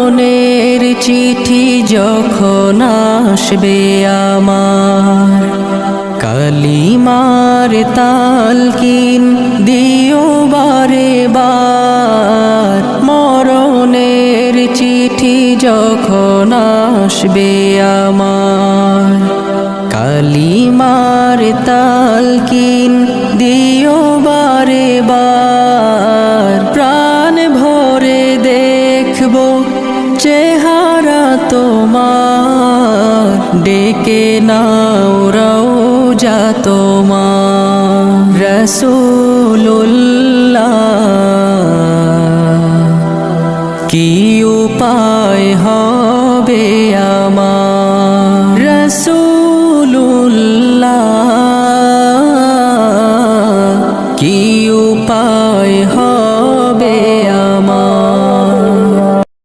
মরণের চিঠি যখন আসবে আমার, কালিমার তালকিন দিও বারে বার। মরণের চিঠি যখন আসবে আমার, কালিমার তালকিন দিও বারে বার। প্রাণ ভরে দেখবো চেহারা তোমার, ডেকে নাও রওজা তোমার। রাসূলুল্লাহ কি উপায় হবে আমার, রাসূলুল্লাহ